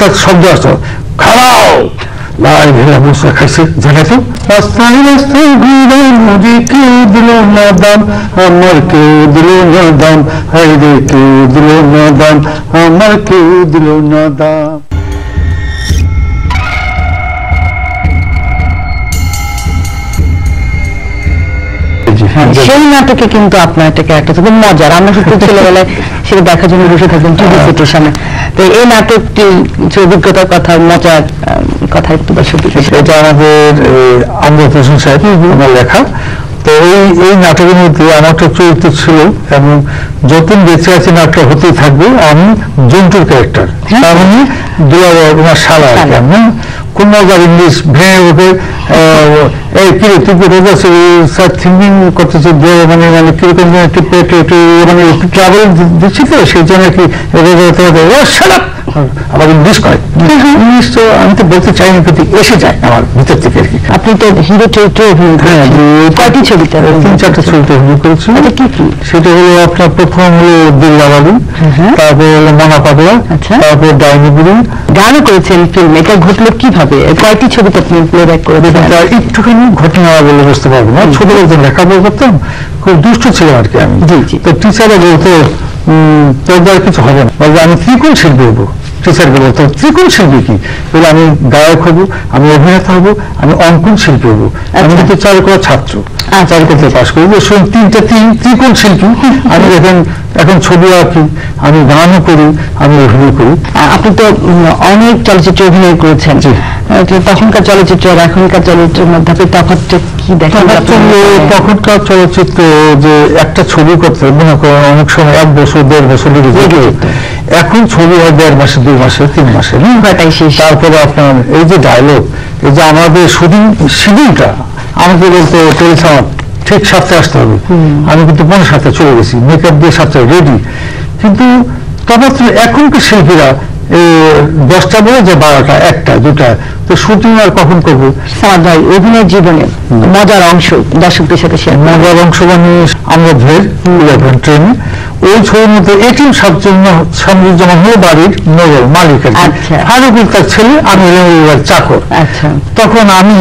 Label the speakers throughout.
Speaker 1: হঠাৎ শব্দ আসতো, খাড়াও, লাই ভেলা মশলা খাইছে জায়গা তো। রাস্তায় রাস্তায় ঘুরে মুড়ি, কেউ দিল না দাম, আমার কেউ দিল না দাম, হাইরে কেউ দিল না দাম, আমার কেউ দিল না দাম।
Speaker 2: সেই নাটকে কিন্তু আপনার একটা ক্যারেক্টার খুব মজার, আমরা কিন্তু ছেলেবেলায় সেটা দেখার জন্য বসে থাকতাম টিভি সেটের সামনে। তো এই নাটকটি অভিজ্ঞতার কথা, মজার কথা একটু দর্শকদের।
Speaker 1: এটা আমাদের আন্দোলন হোসেন সাহেব আমার লেখা। তো এই নাটকের মধ্যে আমার একটা চরিত্র ছিল, এবং যতদিন বেঁচে আছে নাটক হতেই থাকবে, আমি জন্তুর ক্যারেক্টার, তার মানে দুলার শালা আর কি। আমি কোন মজার ইংলিশ ভেঙে ওঠে, এই কিরে তুই স্যার থিঙ্কিং করতেছে, মানে মানে কিরকম একটু মানে একটু ট্রাভেল দিচ্ছি তো, সেই জন্য কি আবার ইংলিশ করে। ইংলিশ তো আমি তো বলতে চাইনি, কিন্তু এসে যায় আমার ভিতর থেকে আর কি।
Speaker 2: আপনি তো হিরো চরিত্রে অভিনয় কয়টি ছবিতে?
Speaker 1: 3-4টা ছবিতে অভিনয় করেছি।
Speaker 2: কি কি?
Speaker 1: সেটা হলো আপনার প্রথম হলো দিল্লা বাবু, তারপর হলো মনা পাগলা, তারপর ডাইনি বুড়ি।
Speaker 2: গানও করেছেন ফিল্ম, এটা ঘটলো কিভাবে? কয়টি ছবিতে আপনি প্লেব্যাক করে দেবেন?
Speaker 1: একটুখানি ঘটনা বলে বুঝতে পারবো না। ছোটবেলা তো লেখাপড়া করতাম, খুব দুষ্ট ছিলাম আর কি আমি। তো টিচাররা বলতো তোর দ্বারা কিছু হবে না, বলবে আমি ত্রিকোণ শিল্পী হবো। টিচার বলে তো ত্রিকোণ শিল্পী কি? বলে আমি গায়ক হবো, আমি অভিনেতা হবো, আমি অঙ্কন শিল্পী হবো। আমি কিন্তু চারুকলা ছাত্র, চারুকলা পাশ করি, তিনটা ত্রিকোণ শিল্পী। আমি এখন ছবি আঁকি, আমি গানও করি, আমি অভিনয় করি।
Speaker 2: আপনি তো অনেক চলচ্চিত্রে অভিনয় করেছেন, তখনকার চলচ্চিত্র আর এখনকার চলচ্চিত্রের মধ্যে আপনি তফাৎটা কি দেখেন?
Speaker 1: তখনকার চলচ্চিত্র যে একটা ছবি করতে মনে করেন অনেক সময় 1 বছর 1.5 বছর লেগে যেত। এখন ছবি হয় 1.5 মাসে, 2 মাসে, 3 মাসে। তারপরে আপনার এই যে ডায়লগ, এই যে আমাদের শিডিউলটা আমাকে বলতে টেলিছাড়া ঠিক 7টায় আসতে হবে, আমি কিন্তু 7:15 চলে গেছি, মেকআপ দিয়ে 7টায় রেডি। কিন্তু তফাৎ এখনকার শিল্পীরা 10টা বলে যে 12টা, 1টা, 2টা, তো শুটিং আর কখন করবো?
Speaker 2: ভাই অভিনয় জীবনের মজার অংশ দর্শকদের সাথে শেয়ার।
Speaker 1: মজার অংশ মানে আমরা ট্রেনে ওই ছবির মধ্যে এটিএম শামসুজ্জামান হলো বাড়ির মোড়ল মালিক আর কি, ফারুকুল তার ছেলে, আমি চাকর। তখন আমি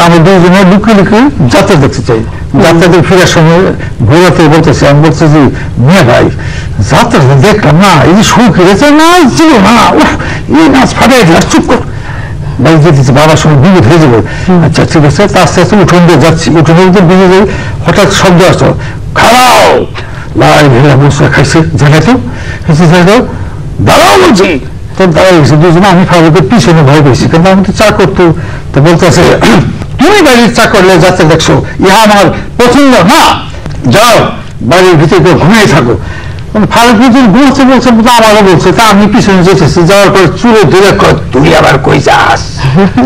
Speaker 1: আমি দুইজনে লুকিয়ে লুকিয়ে যাত্রা দেখতে চাই। যাত্রাতে ফেরার সময় ঘোরাতে বলতেছি, আমি বলতেছি মেয়ে ভাই যাত্রাটা দেখলাম না, এই যে সুখ হয়েছে, নাচ ছিল না, এই নাচ ফাটাই দিলাম, চুপ কর বাড়ি যেতেছি, বাবার সঙ্গে বিপদ হয়ে যাবো। আচ্ছা ঠিক আছে, আস্তে আস্তে উঠোন দিয়ে যাচ্ছি, উঠোনের মধ্যে বিয়ে যাই, হঠাৎ শব্দ আসতো, খাড়াও, লাই ভেলা মশলা খাইছে জায়গা তো, দাঁড়াও বলছি। তো দাঁড়াই গেছে দুজনে, আমি ফারুকের পিছনে ভয় পেয়েছি, কিন্তু আমি তো চা করতো। তো বলতেছে তুমি বাড়ির চা করলে যাত্রা দেখছো, ইহা আমার পছন্দ না, যাও বাড়ির ভিতরে ঘুমিয়ে থাকো। ফারুক ঘুরছে বলছে, আমারও বলছে, তা আমি পিছনে যেতেছি, যাওয়ার পর চুলে ধরে তুই আবার কই যাস,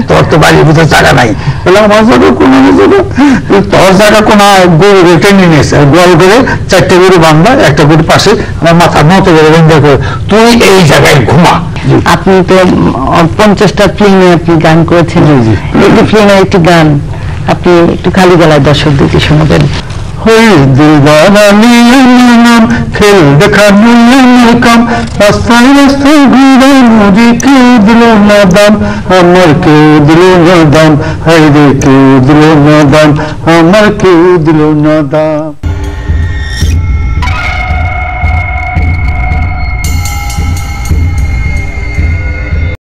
Speaker 1: তোর তো বাড়ির ভিতরে জায়গা নাই। বললাম আমার জায়গা কোনো তোর জায়গা কোন গরু টেনে নিয়েছে, গোয়াল করে 4টে গরু বান্ধা, একটা গরু পাশে আমার মাথা মতো করে বন্ধা করে, তুই এই জায়গায় ঘুমা।
Speaker 2: আপনি তো 50টা ফিল্মে আপনি গান করেছেন, একটি ফিল্মের একটি গান আপনি একটু খালি গলায় দর্শকদেরকে শোনাবেন।
Speaker 1: খেল দেখানো কাম, রাস্তায় রাস্তায় ঘুরে মুড়ি, কেউ দিল না দাম, আমার কেউ দিল না দাম, হাইরে কেউ দিল না দাম, আমার কেউ দিল না দাম।